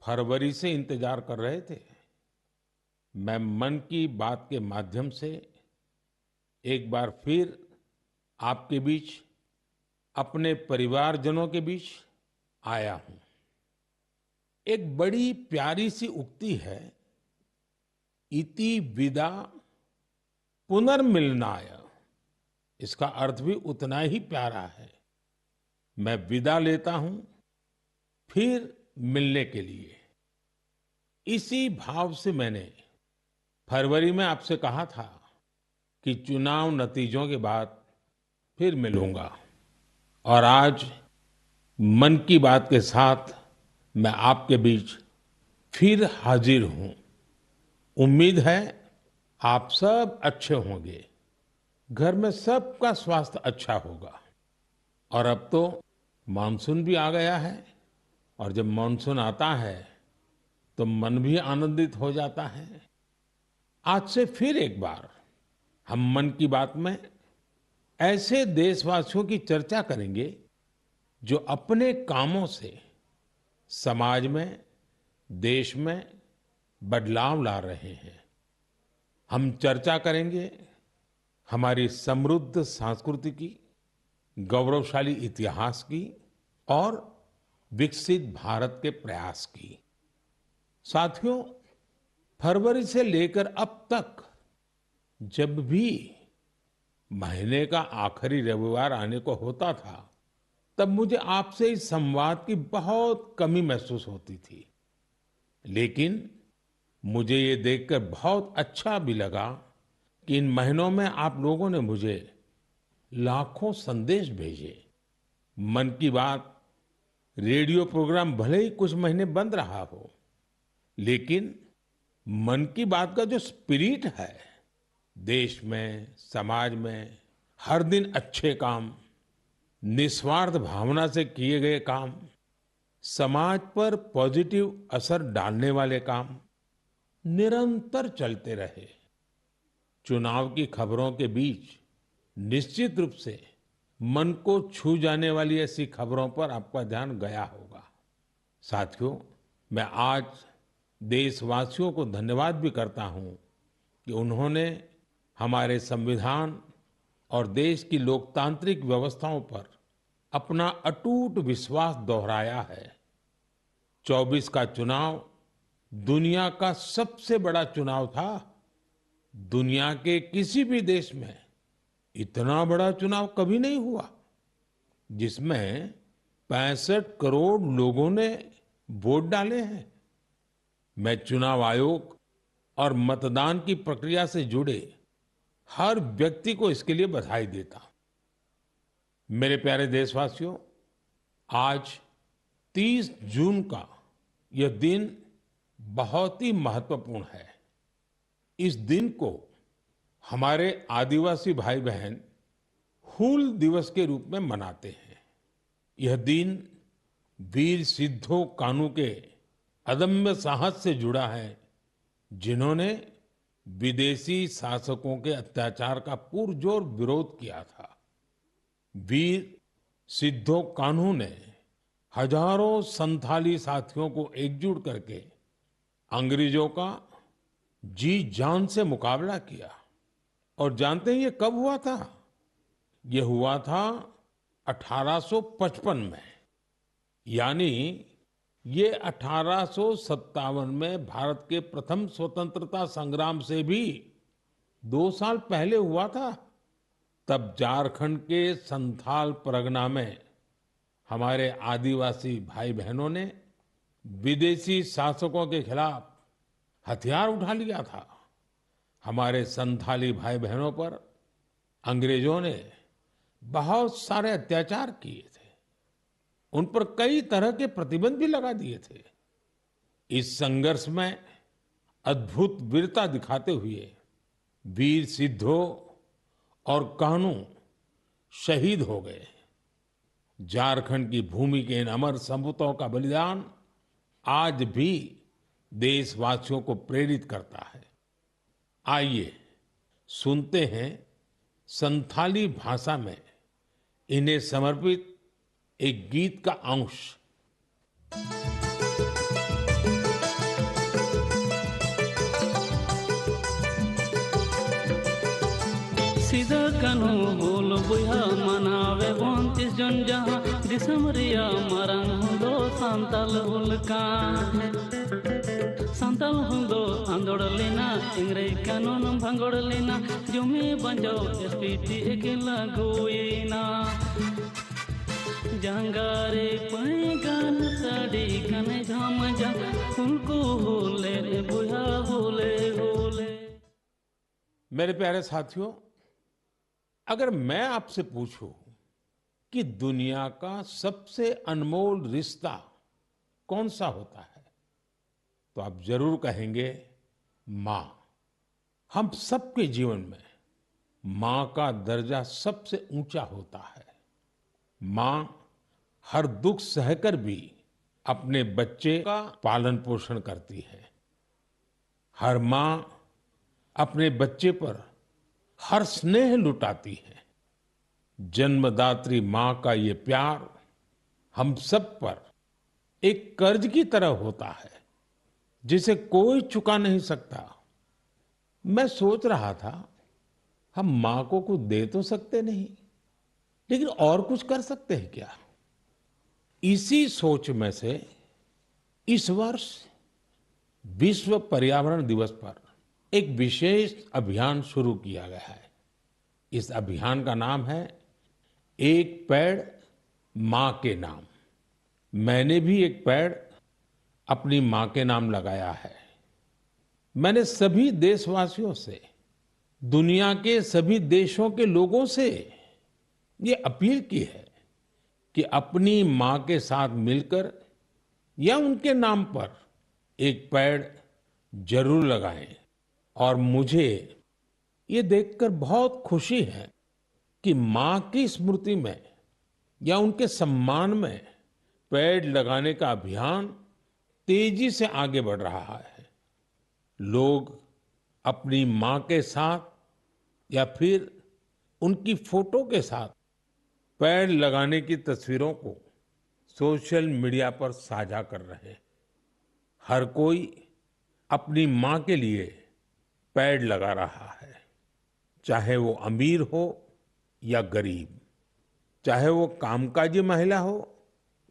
फरवरी से इंतजार कर रहे थे। मैं मन की बात के माध्यम से एक बार फिर आपके बीच, अपने परिवारजनों के बीच आया हूं। एक बड़ी प्यारी सी उक्ति है, इति विदा पुनर्मिलनाय। इसका अर्थ भी उतना ही प्यारा है। मैं विदा लेता हूं फिर मिलने के लिए। इसी भाव से मैंने फरवरी में आपसे कहा था कि चुनाव नतीजों के बाद फिर मिलूंगा। और आज मन की बात के साथ मैं आपके बीच फिर हाजिर हूं। उम्मीद है आप सब अच्छे होंगे, घर में सबका स्वास्थ्य अच्छा होगा। और अब तो मानसून भी आ गया है, और जब मानसून आता है तो मन भी आनंदित हो जाता है। आज से फिर एक बार हम मन की बात में ऐसे देशवासियों की चर्चा करेंगे जो अपने कामों से समाज में, देश में बदलाव ला रहे हैं। हम चर्चा करेंगे हमारी समृद्ध संस्कृति की, गौरवशाली इतिहास की और विकसित भारत के प्रयास की। साथियों, फरवरी से लेकर अब तक जब भी महीने का आखिरी रविवार आने को होता था, तब मुझे आपसे इस संवाद की बहुत कमी महसूस होती थी। लेकिन मुझे ये देखकर बहुत अच्छा भी लगा कि इन महीनों में आप लोगों ने मुझे लाखों संदेश भेजे। मन की बात रेडियो प्रोग्राम भले ही कुछ महीने बंद रहा हो, लेकिन मन की बात का जो स्पिरिट है, देश में, समाज में हर दिन अच्छे काम, निस्वार्थ भावना से किए गए काम, समाज पर पॉजिटिव असर डालने वाले काम निरंतर चलते रहे। चुनाव की खबरों के बीच निश्चित रूप से मन को छू जाने वाली ऐसी खबरों पर आपका ध्यान गया होगा। साथियों, मैं आज देशवासियों को धन्यवाद भी करता हूं कि उन्होंने हमारे संविधान और देश की लोकतांत्रिक व्यवस्थाओं पर अपना अटूट विश्वास दोहराया है। 24 का चुनाव दुनिया का सबसे बड़ा चुनाव था। दुनिया के किसी भी देश में इतना बड़ा चुनाव कभी नहीं हुआ, जिसमें 65 करोड़ लोगों ने वोट डाले हैं। मैं चुनाव आयोग और मतदान की प्रक्रिया से जुड़े हर व्यक्ति को इसके लिए बधाई देता हूं। मेरे प्यारे देशवासियों, आज 30 जून का यह दिन बहुत ही महत्वपूर्ण है। इस दिन को हमारे आदिवासी भाई बहन हूल दिवस के रूप में मनाते हैं। यह दिन वीर सिद्धो कान्हू के अदम्य साहस से जुड़ा है, जिन्होंने विदेशी शासकों के अत्याचार का पुरजोर विरोध किया था। वीर सिद्धो कान्हू ने हजारों संथाली साथियों को एकजुट करके अंग्रेजों का जी जान से मुकाबला किया। और जानते हैं ये कब हुआ था? ये हुआ था 1855 में। यानी ये 1857 में भारत के प्रथम स्वतंत्रता संग्राम से भी 2 साल पहले हुआ था। तब झारखंड के संथाल परगना में हमारे आदिवासी भाई बहनों ने विदेशी शासकों के खिलाफ हथियार उठा लिया था। हमारे संथाली भाई बहनों पर अंग्रेजों ने बहुत सारे अत्याचार किए थे। उन पर कई तरह के प्रतिबंध भी लगा दिए थे। इस संघर्ष में अद्भुत वीरता दिखाते हुए वीर सिद्धो और कान्हू शहीद हो गए। झारखंड की भूमि के इन अमर सपूतों का बलिदान आज भी देशवासियों को प्रेरित करता है। आइए सुनते हैं संथाली भाषा में इन्हें समर्पित एक गीत का अंश। सिदा कानू हुल बुहा मनावे 29 जन जहां दिसम रिया मारंग हुदो सांताल हुल का सांताल हुदो आंदोड़ लेना इंग्रेज कानून भंगोड़ लेना जुमी बंजो एसपीटी एकेला गोयना जंगारे पैगान साड़ी कने झाम जा उनको होले रे बुहा होले होले। मेरे प्यारे साथियों, अगर मैं आपसे पूछूं कि दुनिया का सबसे अनमोल रिश्ता कौन सा होता है, तो आप जरूर कहेंगे माँ। हम सबके जीवन में माँ का दर्जा सबसे ऊंचा होता है। माँ हर दुख सहकर भी अपने बच्चे का पालन पोषण करती है। हर माँ अपने बच्चे पर हर स्नेह लुटाती है। जन्मदात्री माँ का ये प्यार हम सब पर एक कर्ज की तरह होता है, जिसे कोई चुका नहीं सकता। मैं सोच रहा था, हम माँ को कुछ दे तो सकते नहीं, लेकिन और कुछ कर सकते हैं क्या? इसी सोच में से इस वर्ष विश्व पर्यावरण दिवस पर एक विशेष अभियान शुरू किया गया है। इस अभियान का नाम है एक पेड़ माँ के नाम। मैंने भी एक पेड़ अपनी माँ के नाम लगाया है। मैंने सभी देशवासियों से, दुनिया के सभी देशों के लोगों से ये अपील की है कि अपनी माँ के साथ मिलकर या उनके नाम पर एक पेड़ जरूर लगाएं। और मुझे ये देखकर बहुत खुशी है कि माँ की स्मृति में या उनके सम्मान में पेड़ लगाने का अभियान तेजी से आगे बढ़ रहा है। लोग अपनी माँ के साथ या फिर उनकी फोटो के साथ पेड़ लगाने की तस्वीरों को सोशल मीडिया पर साझा कर रहे हैं। हर कोई अपनी माँ के लिए पेड़ लगा रहा है, चाहे वो अमीर हो या गरीब, चाहे वो कामकाजी महिला हो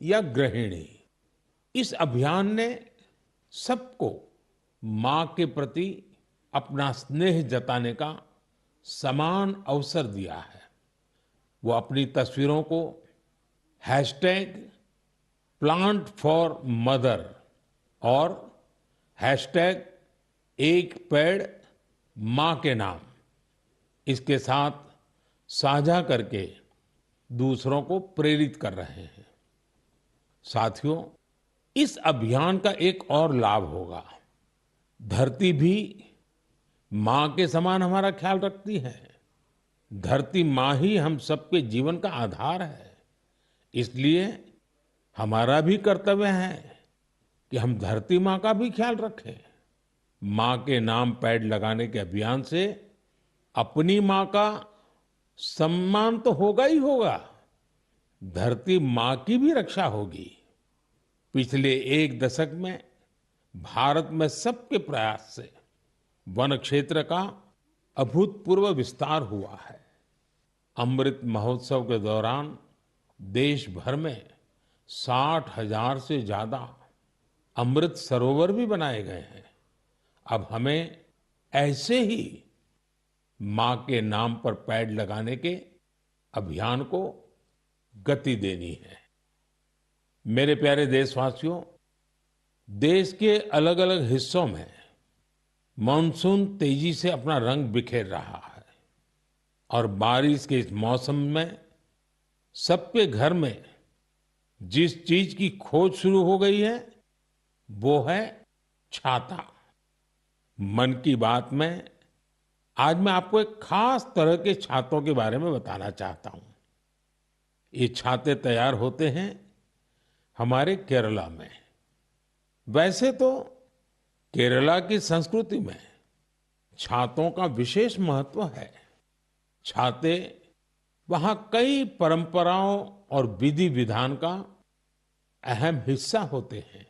या गृहिणी। इस अभियान ने सबको माँ के प्रति अपना स्नेह जताने का समान अवसर दिया है। वो अपनी तस्वीरों को हैशटैग प्लांट फॉर मदर और हैशटैग एक पेड़ माँ के नाम, इसके साथ साझा करके दूसरों को प्रेरित कर रहे हैं। साथियों, इस अभियान का एक और लाभ होगा। धरती भी माँ के समान हमारा ख्याल रखती है। धरती माँ ही हम सबके जीवन का आधार है। इसलिए हमारा भी कर्तव्य है कि हम धरती माँ का भी ख्याल रखें। माँ के नाम पेड़ लगाने के अभियान से अपनी माँ का सम्मान तो होगा ही होगा, धरती माँ की भी रक्षा होगी। पिछले एक दशक में भारत में सबके प्रयास से वन क्षेत्र का अभूतपूर्व विस्तार हुआ है। अमृत महोत्सव के दौरान देश भर में 60,000 से ज्यादा अमृत सरोवर भी बनाए गए हैं। अब हमें ऐसे ही माँ के नाम पर पेड़ लगाने के अभियान को गति देनी है। मेरे प्यारे देशवासियों, देश के अलग अलग हिस्सों में मानसून तेजी से अपना रंग बिखेर रहा है और बारिश के इस मौसम में सबके घर में जिस चीज की खोज शुरू हो गई है वो है छाता। मन की बात में आज मैं आपको एक खास तरह के छातों के बारे में बताना चाहता हूं। ये छाते तैयार होते हैं हमारे केरला में। वैसे तो केरला की संस्कृति में छातों का विशेष महत्व है। छाते वहां कई परंपराओं और विधि विधान का अहम हिस्सा होते हैं।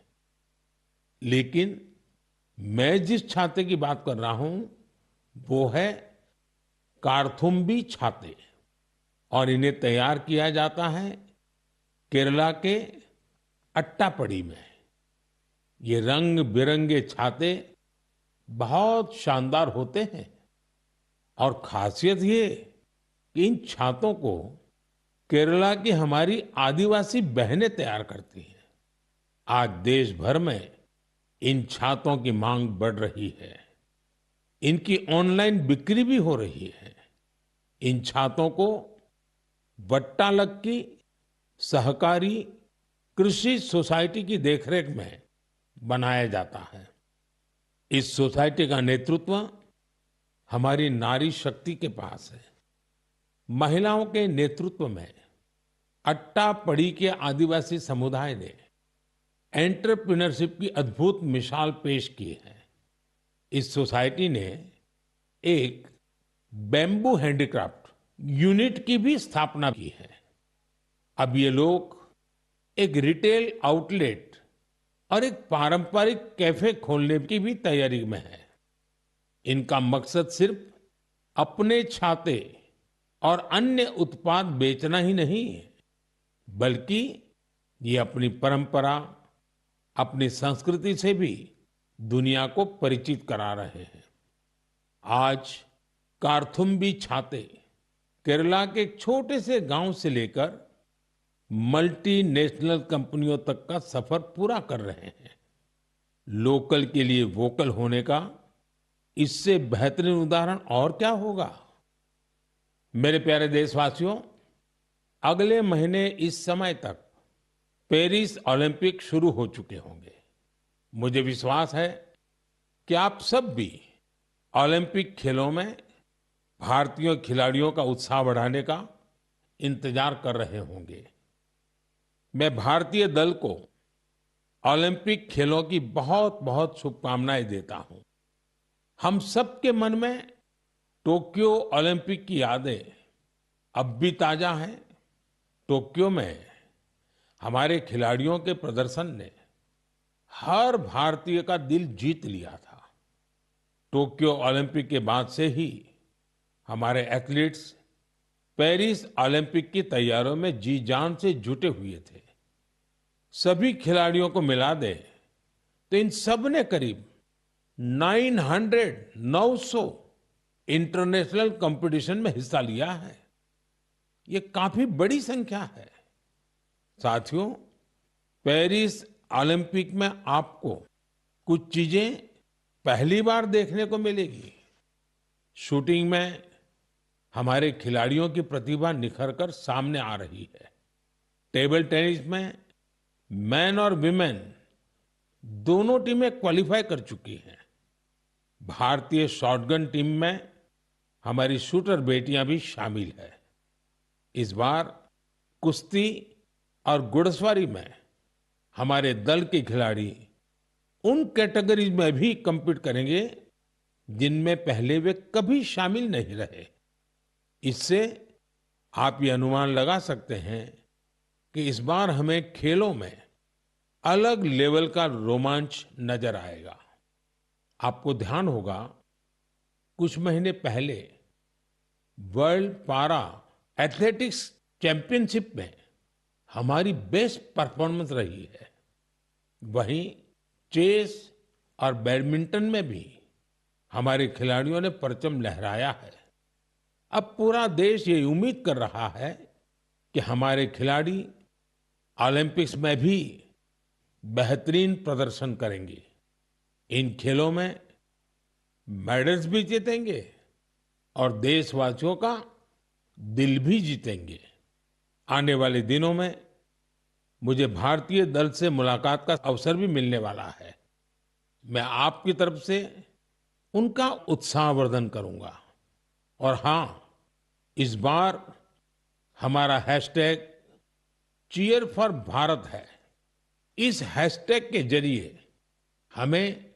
लेकिन मैं जिस छाते की बात कर रहा हूं वो है कार्थुम्बी छाते और इन्हें तैयार किया जाता है केरला के अट्टापडी में। ये रंग बिरंगे छाते बहुत शानदार होते हैं और खासियत ये कि इन छातों को केरला की हमारी आदिवासी बहनें तैयार करती हैं। आज देश भर में इन छातों की मांग बढ़ रही है। इनकी ऑनलाइन बिक्री भी हो रही है। इन छातों को वट्टालक्की सहकारी कृषि सोसाइटी की देखरेख में बनाया जाता है। इस सोसाइटी का नेतृत्व हमारी नारी शक्ति के पास है। महिलाओं के नेतृत्व में अट्टापडी के आदिवासी समुदाय ने एंटरप्रेन्योरशिप की अद्भुत मिसाल पेश की है। इस सोसाइटी ने एक बैम्बू हैंडीक्राफ्ट यूनिट की भी स्थापना की है। अब ये लोग एक रिटेल आउटलेट और एक पारंपरिक कैफे खोलने की भी तैयारी में है। इनका मकसद सिर्फ अपने छाते और अन्य उत्पाद बेचना ही नहीं है, बल्कि ये अपनी परंपरा, अपनी संस्कृति से भी दुनिया को परिचित करा रहे हैं। आज कार्थुम्बी छाते केरला के एक छोटे से गांव से लेकर मल्टीनेशनल कंपनियों तक का सफर पूरा कर रहे हैं। लोकल के लिए वोकल होने का इससे बेहतरीन उदाहरण और क्या होगा। मेरे प्यारे देशवासियों, अगले महीने इस समय तक पेरिस ओलंपिक शुरू हो चुके होंगे। मुझे विश्वास है कि आप सब भी ओलंपिक खेलों में भारतीय खिलाड़ियों का उत्साह बढ़ाने का इंतजार कर रहे होंगे। मैं भारतीय दल को ओलंपिक खेलों की बहुत बहुत शुभकामनाएं देता हूं। हम सबके मन में टोक्यो ओलंपिक की यादें अब भी ताजा हैं। टोक्यो में हमारे खिलाड़ियों के प्रदर्शन ने हर भारतीय का दिल जीत लिया था। टोक्यो ओलंपिक के बाद से ही हमारे एथलीट्स पेरिस ओलंपिक की तैयारियों में जी जान से जुटे हुए थे। सभी खिलाड़ियों को मिला दे तो इन सब ने करीब 900 इंटरनेशनल कंपटीशन में हिस्सा लिया है। ये काफी बड़ी संख्या है। साथियों, पेरिस ओलंपिक में आपको कुछ चीजें पहली बार देखने को मिलेगी। शूटिंग में हमारे खिलाड़ियों की प्रतिभा निखर कर सामने आ रही है। टेबल टेनिस में मैन और विमेन दोनों टीमें क्वालिफाई कर चुकी हैं। भारतीय शॉटगन टीम में हमारी शूटर बेटियां भी शामिल है। इस बार कुश्ती और घुड़सवारी में हमारे दल के खिलाड़ी उन कैटेगरीज में भी compete करेंगे जिनमें पहले वे कभी शामिल नहीं रहे। इससे आप ये अनुमान लगा सकते हैं कि इस बार हमें खेलों में अलग लेवल का रोमांच नजर आएगा। आपको ध्यान होगा, कुछ महीने पहले वर्ल्ड पारा एथलेटिक्स चैंपियनशिप में हमारी बेस्ट परफॉर्मेंस रही है। वहीं चेस और बैडमिंटन में भी हमारे खिलाड़ियों ने परचम लहराया है। अब पूरा देश ये उम्मीद कर रहा है कि हमारे खिलाड़ी ओलंपिक्स में भी बेहतरीन प्रदर्शन करेंगे। इन खेलों में मेडल्स भी जीतेंगे और देशवासियों का दिल भी जीतेंगे। आने वाले दिनों में मुझे भारतीय दल से मुलाकात का अवसर भी मिलने वाला है। मैं आपकी तरफ से उनका उत्साहवर्धन करूंगा। और हाँ, इस बार हमारा हैशटैग चीयर फॉर भारत है। इस हैशटैग के जरिए हमें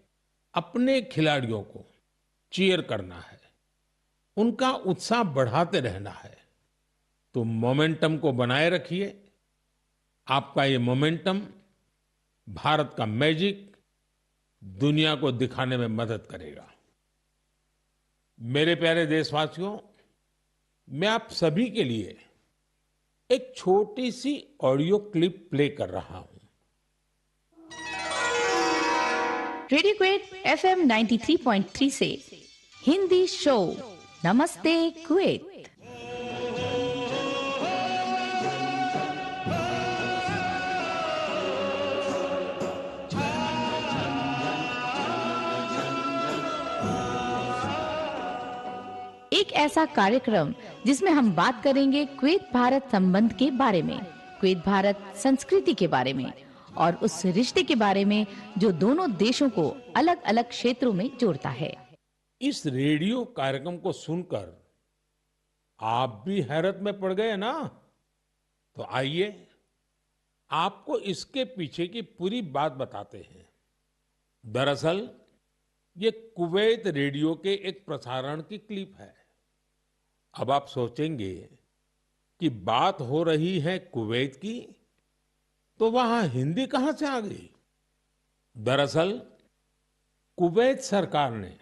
अपने खिलाड़ियों को चीयर करना है, उनका उत्साह बढ़ाते रहना है। तो मोमेंटम को बनाए रखिए। आपका ये मोमेंटम भारत का मैजिक दुनिया को दिखाने में मदद करेगा। मेरे प्यारे देशवासियों, मैं आप सभी के लिए एक छोटी सी ऑडियो क्लिप प्ले कर रहा हूं। रेडियो क्वेट एफएम 93.3 से हिंदी शो नमस्ते कुवैत। एक ऐसा कार्यक्रम जिसमें हम बात करेंगे कुवैत भारत संबंध के बारे में, कुवैत भारत संस्कृति के बारे में और उस रिश्ते के बारे में जो दोनों देशों को अलग अलग क्षेत्रों में जोड़ता है। इस रेडियो कार्यक्रम को सुनकर आप भी हैरत में पड़ गए ना? तो आइए आपको इसके पीछे की पूरी बात बताते हैं। दरअसल ये कुवैत रेडियो के एक प्रसारण की क्लिप है। अब आप सोचेंगे कि बात हो रही है कुवैत की, तो वहां हिंदी कहां से आ गई? दरअसल कुवैत सरकार ने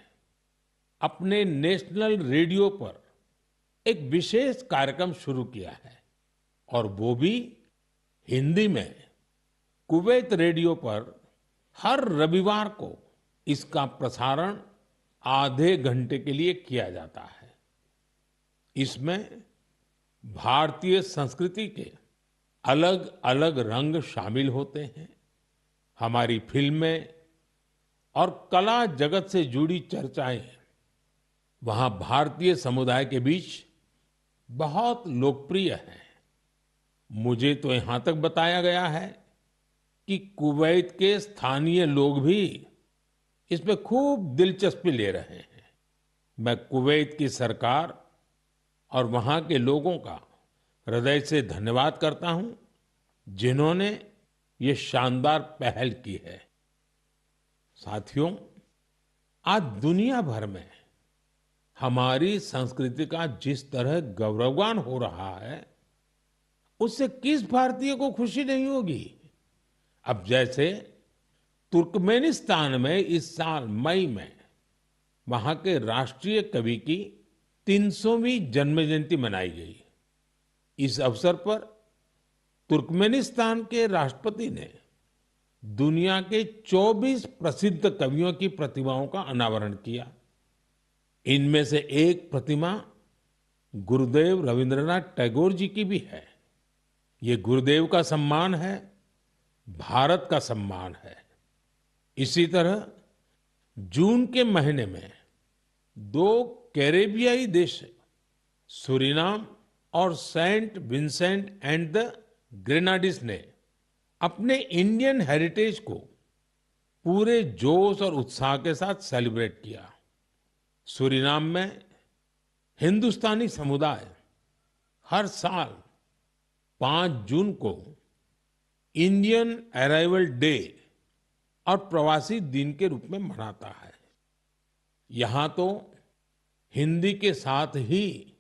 अपने नेशनल रेडियो पर एक विशेष कार्यक्रम शुरू किया है और वो भी हिंदी में। कुवैत रेडियो पर हर रविवार को इसका प्रसारण आधे घंटे के लिए किया जाता है। इसमें भारतीय संस्कृति के अलग अलग रंग शामिल होते हैं। हमारी फिल्में और कला जगत से जुड़ी चर्चाएं वहां भारतीय समुदाय के बीच बहुत लोकप्रिय हैं। मुझे तो यहां तक बताया गया है कि कुवैत के स्थानीय लोग भी इसमें खूब दिलचस्पी ले रहे हैं। मैं कुवैत की सरकार और वहां के लोगों का हृदय से धन्यवाद करता हूं, जिन्होंने ये शानदार पहल की है। साथियों, आज दुनिया भर में हमारी संस्कृति का जिस तरह गौरवगान हो रहा है, उससे किस भारतीय को खुशी नहीं होगी? अब जैसे तुर्कमेनिस्तान में इस साल मई में वहां के राष्ट्रीय कवि की 300वीं जन्म जयंती मनाई गई। इस अवसर पर तुर्कमेनिस्तान के राष्ट्रपति ने दुनिया के 24 प्रसिद्ध कवियों की प्रतिमाओं का अनावरण किया। इनमें से एक प्रतिमा गुरुदेव रविंद्रनाथ टैगोर जी की भी है। ये गुरुदेव का सम्मान है, भारत का सम्मान है। इसी तरह जून के महीने में 2 कैरेबियाई देश सूरीनाम और सेंट विंसेंट एंड द ग्रेनाडीज ने अपने इंडियन हेरिटेज को पूरे जोश और उत्साह के साथ सेलिब्रेट किया। सूरीनाम में हिंदुस्तानी समुदाय हर साल 5 जून को इंडियन अराइवल डे और प्रवासी दिन के रूप में मनाता है। यहां तो हिंदी के साथ ही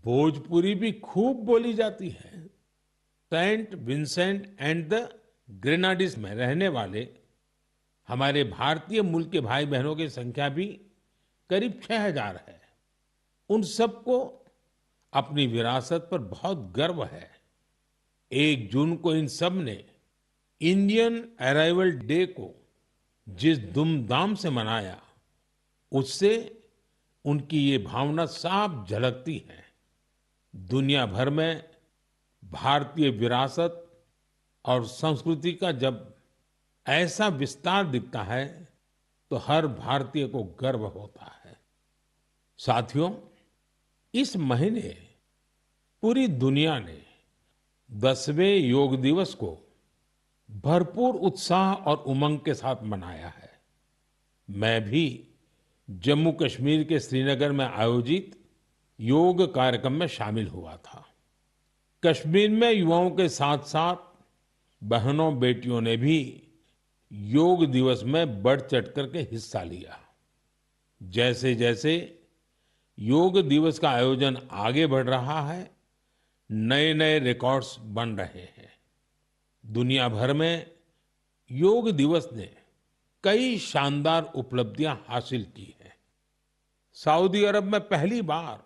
भोजपुरी भी खूब बोली जाती है। सेंट विंसेंट एंड द ग्रेनाडीज में रहने वाले हमारे भारतीय मूल के भाई बहनों की संख्या भी करीब 6000 है। उन सबको अपनी विरासत पर बहुत गर्व है। 1 जून को इन सब ने इंडियन अराइवल डे को जिस धूमधाम से मनाया, उससे उनकी ये भावना साफ झलकती है। दुनिया भर में भारतीय विरासत और संस्कृति का जब ऐसा विस्तार दिखता है, तो हर भारतीय को गर्व होता है। साथियों, इस महीने पूरी दुनिया ने 10वें योग दिवस को भरपूर उत्साह और उमंग के साथ मनाया है। मैं भी जम्मू कश्मीर के श्रीनगर में आयोजित योग कार्यक्रम में शामिल हुआ था। कश्मीर में युवाओं के साथ साथ बहनों बेटियों ने भी योग दिवस में बढ़ चढ़ करके हिस्सा लिया। जैसे जैसे योग दिवस का आयोजन आगे बढ़ रहा है, नए नए रिकॉर्ड्स बन रहे हैं। दुनिया भर में योग दिवस ने कई शानदार उपलब्धियां हासिल की हैं। सऊदी अरब में पहली बार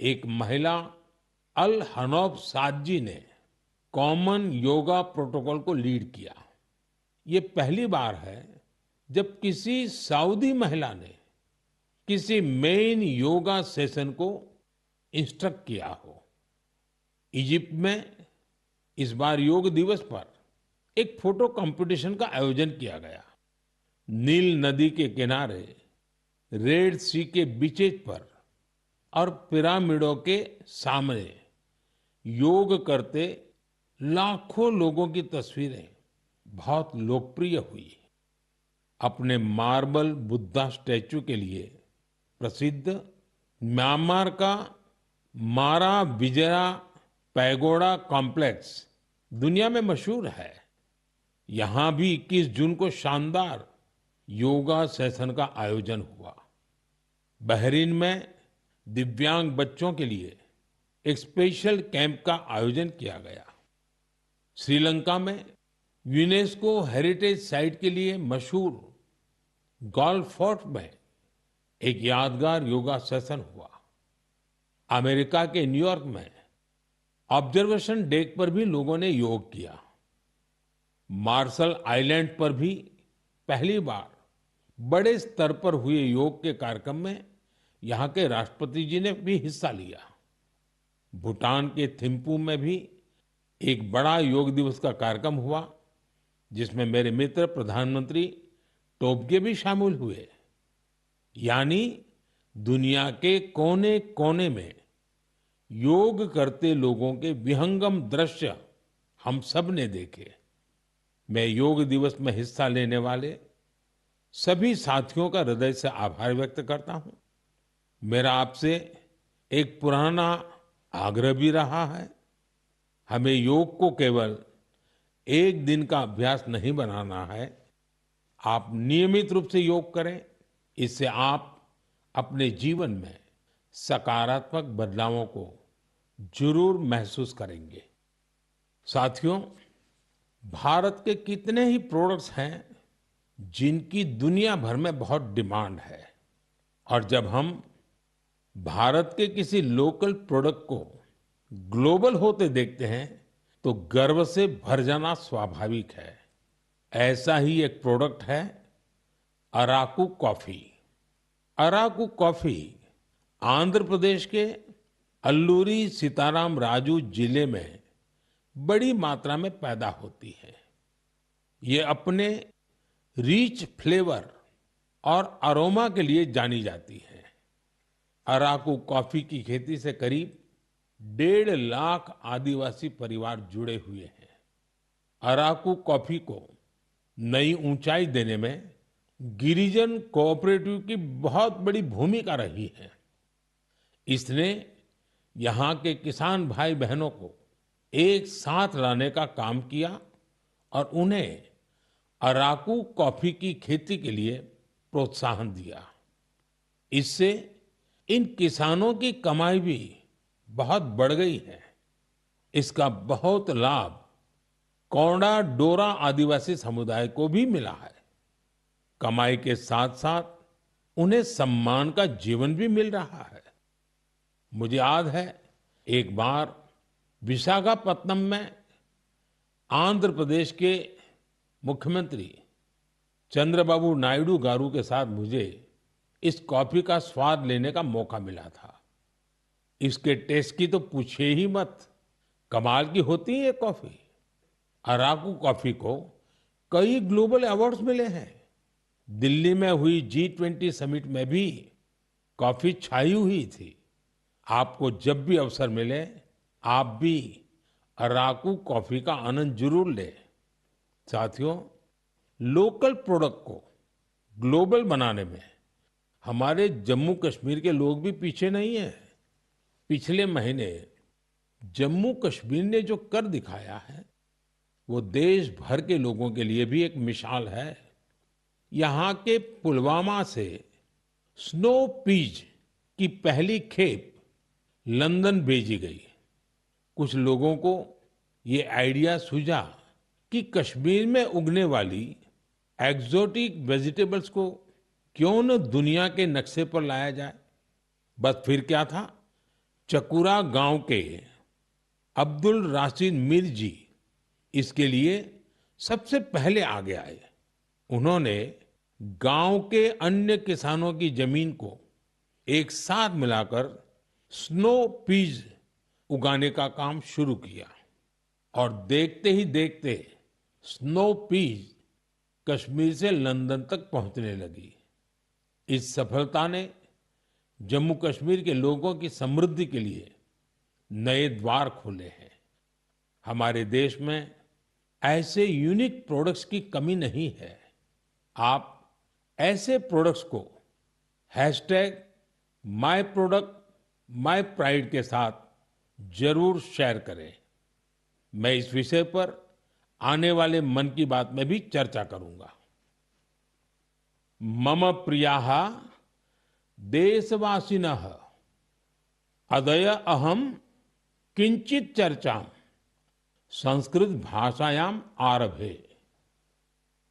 एक महिला अल हनौफ साद जी ने कॉमन योगा प्रोटोकॉल को लीड किया। ये पहली बार है जब किसी सऊदी महिला ने किसी मेन योगा सेशन को इंस्ट्रक्ट किया हो। इजिप्ट में इस बार योग दिवस पर एक फोटो कंपटीशन का आयोजन किया गया। नील नदी के किनारे, रेड सी के बीचेज पर और पिरामिडों के सामने योग करते लाखों लोगों की तस्वीरें बहुत लोकप्रिय हुई। अपने मार्बल बुद्धा स्टैचू के लिए प्रसिद्ध म्यांमार का मारा विजया पैगोडा कॉम्प्लेक्स दुनिया में मशहूर है। यहाँ भी 21 जून को शानदार योगा सेशन का आयोजन हुआ। बहरीन में दिव्यांग बच्चों के लिए एक स्पेशल कैंप का आयोजन किया गया। श्रीलंका में यूनेस्को हेरिटेज साइट के लिए मशहूर गोल्फ फोर्ट में एक यादगार योगा सेशन हुआ। अमेरिका के न्यूयॉर्क में ऑब्जर्वेशन डेक पर भी लोगों ने योग किया। मार्शल आइलैंड पर भी पहली बार बड़े स्तर पर हुए योग के कार्यक्रम में यहाँ के राष्ट्रपति जी ने भी हिस्सा लिया। भूटान के थिम्पू में भी एक बड़ा योग दिवस का कार्यक्रम हुआ, जिसमें मेरे मित्र प्रधानमंत्री टोबगे भी शामिल हुए। यानी दुनिया के कोने कोने में योग करते लोगों के विहंगम दृश्य हम सब ने देखे। मैं योग दिवस में हिस्सा लेने वाले सभी साथियों का हृदय से आभार व्यक्त करता हूं। मेरा आपसे एक पुराना आग्रह भी रहा है। हमें योग को केवल एक दिन का अभ्यास नहीं बनाना है। आप नियमित रूप से योग करें। इससे आप अपने जीवन में सकारात्मक बदलावों को जरूर महसूस करेंगे। साथियों, भारत के कितने ही प्रोडक्ट्स हैं जिनकी दुनिया भर में बहुत डिमांड है, और जब हम भारत के किसी लोकल प्रोडक्ट को ग्लोबल होते देखते हैं तो गर्व से भर जाना स्वाभाविक है। ऐसा ही एक प्रोडक्ट है अराकू कॉफी। अराकू कॉफी आंध्र प्रदेश के अल्लूरी सीताराम राजू जिले में बड़ी मात्रा में पैदा होती है। ये अपने रिच फ्लेवर और अरोमा के लिए जानी जाती है। अराकू कॉफी की खेती से करीब 1.5 लाख आदिवासी परिवार जुड़े हुए हैं। अराकू कॉफी को नई ऊंचाई देने में गिरिजन कोऑपरेटिव की बहुत बड़ी भूमिका रही है। इसने यहाँ के किसान भाई बहनों को एक साथ लाने का काम किया और उन्हें अराकू कॉफी की खेती के लिए प्रोत्साहन दिया। इससे इन किसानों की कमाई भी बहुत बढ़ गई है। इसका बहुत लाभ कोंडा डोरा आदिवासी समुदाय को भी मिला है। कमाई के साथ साथ उन्हें सम्मान का जीवन भी मिल रहा है। मुझे याद है, एक बार विशाखापत्तनम में आंध्र प्रदेश के मुख्यमंत्री चंद्रबाबू नायडू गारू के साथ मुझे इस कॉफी का स्वाद लेने का मौका मिला था। इसके टेस्ट की तो पूछिए ही मत, कमाल की होती है ये कॉफी। अराकू कॉफी को कई ग्लोबल अवार्ड्स मिले हैं। दिल्ली में हुई G20 समिट में भी कॉफी छाई हुई थी। आपको जब भी अवसर मिले, आप भी अराकू कॉफी का आनंद जरूर लें। साथियों, लोकल प्रोडक्ट को ग्लोबल बनाने में हमारे जम्मू कश्मीर के लोग भी पीछे नहीं हैं। पिछले महीने जम्मू कश्मीर ने जो कर दिखाया है, वो देश भर के लोगों के लिए भी एक मिसाल है। यहाँ के पुलवामा से स्नो पीज की पहली खेप लंदन भेजी गई। कुछ लोगों को ये आइडिया सूझा कि कश्मीर में उगने वाली एक्सोटिक वेजिटेबल्स को क्यों न दुनिया के नक्शे पर लाया जाए। बस फिर क्या था, चकुरा गांव के अब्दुल राशिद मीर जी इसके लिए सबसे पहले आगे आए। उन्होंने गांव के अन्य किसानों की जमीन को एक साथ मिलाकर स्नो पीज उगाने का काम शुरू किया और देखते ही देखते स्नो पीज कश्मीर से लंदन तक पहुंचने लगी। इस सफलता ने जम्मू कश्मीर के लोगों की समृद्धि के लिए नए द्वार खोले हैं। हमारे देश में ऐसे यूनिक प्रोडक्ट्स की कमी नहीं है। आप ऐसे प्रोडक्ट्स को #MyProductMyPride के साथ जरूर शेयर करें। मैं इस विषय पर आने वाले मन की बात में भी चर्चा करूंगा। मम प्रियाः देशवासिनः अद्य अहम किंचित चर्चा संस्कृत भाषायाम आरभे।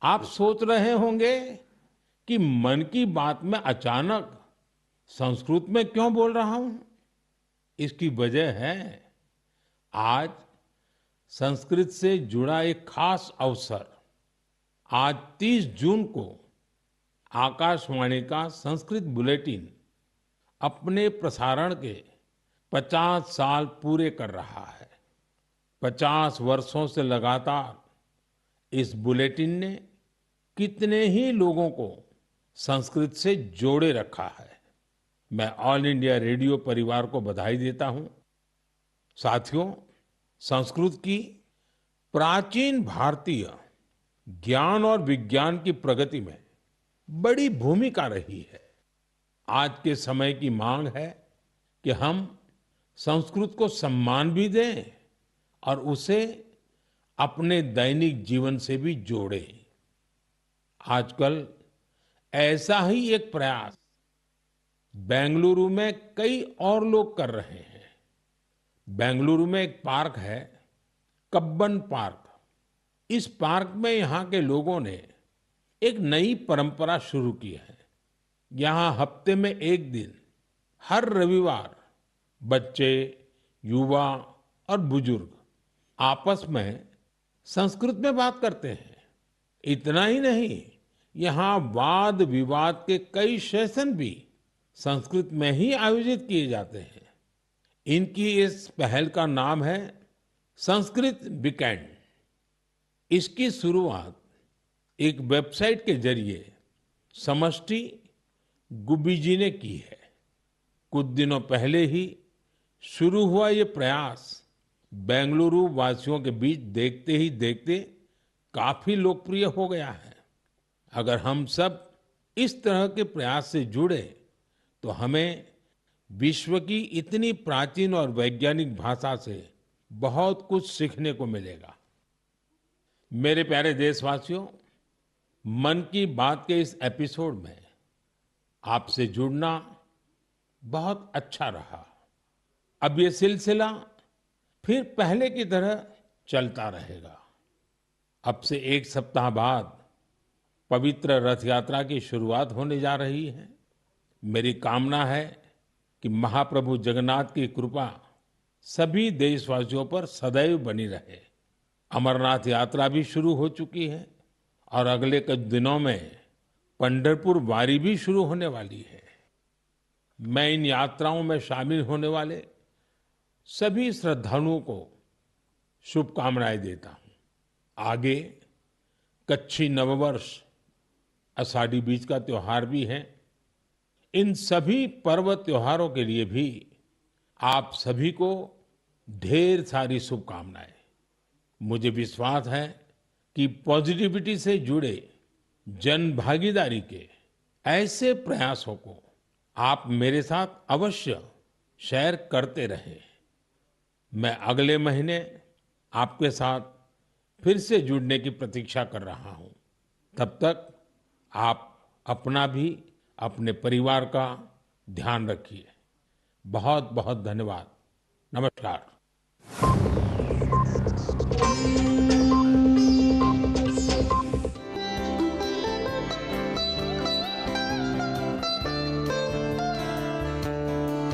आप सोच रहे होंगे कि मन की बात में अचानक संस्कृत में क्यों बोल रहा हूं। इसकी वजह है आज संस्कृत से जुड़ा एक खास अवसर। आज 30 जून को आकाशवाणी का संस्कृत बुलेटिन अपने प्रसारण के 50 साल पूरे कर रहा है। 50 वर्षों से लगातार इस बुलेटिन ने कितने ही लोगों को संस्कृत से जोड़े रखा है। मैं ऑल इंडिया रेडियो परिवार को बधाई देता हूं। साथियों, संस्कृत की प्राचीन भारतीय ज्ञान और विज्ञान की प्रगति में बड़ी भूमिका रही है। आज के समय की मांग है कि हम संस्कृत को सम्मान भी दें और उसे अपने दैनिक जीवन से भी जोड़ें। आजकल ऐसा ही एक प्रयास बेंगलुरु में कई और लोग कर रहे हैं। बेंगलुरु में एक पार्क है, कब्बन पार्क। इस पार्क में यहाँ के लोगों ने एक नई परंपरा शुरू की है। यहाँ हफ्ते में एक दिन हर रविवार बच्चे, युवा और बुजुर्ग आपस में संस्कृत में बात करते हैं। इतना ही नहीं, यहाँ वाद विवाद के कई सेशन भी संस्कृत में ही आयोजित किए जाते हैं। इनकी इस पहल का नाम है संस्कृत वीकेंड। इसकी शुरुआत एक वेबसाइट के जरिए समष्टि गुब्बी जी ने की है। कुछ दिनों पहले ही शुरू हुआ ये प्रयास बेंगलुरु वासियों के बीच देखते ही देखते काफी लोकप्रिय हो गया है। अगर हम सब इस तरह के प्रयास से जुड़े तो हमें विश्व की इतनी प्राचीन और वैज्ञानिक भाषा से बहुत कुछ सीखने को मिलेगा। मेरे प्यारे देशवासियों, मन की बात के इस एपिसोड में आपसे जुड़ना बहुत अच्छा रहा। अब ये सिलसिला फिर पहले की तरह चलता रहेगा। अब से एक सप्ताह बाद पवित्र रथ यात्रा की शुरुआत होने जा रही है। मेरी कामना है कि महाप्रभु जगन्नाथ की कृपा सभी देशवासियों पर सदैव बनी रहे। अमरनाथ यात्रा भी शुरू हो चुकी है और अगले कुछ दिनों में पंढरपुर वारी भी शुरू होने वाली है। मैं इन यात्राओं में शामिल होने वाले सभी श्रद्धालुओं को शुभकामनाएं देता हूं। आगे कच्छी नववर्ष, आषाढ़ी बीज का त्योहार भी है। इन सभी पर्व त्योहारों के लिए भी आप सभी को ढेर सारी शुभकामनाएं। मुझे विश्वास है कि पॉजिटिविटी से जुड़े जन भागीदारी के ऐसे प्रयासों को आप मेरे साथ अवश्य शेयर करते रहें। मैं अगले महीने आपके साथ फिर से जुड़ने की प्रतीक्षा कर रहा हूं। तब तक आप अपना भी, अपने परिवार का ध्यान रखिए। बहुत बहुत धन्यवाद। नमस्कार।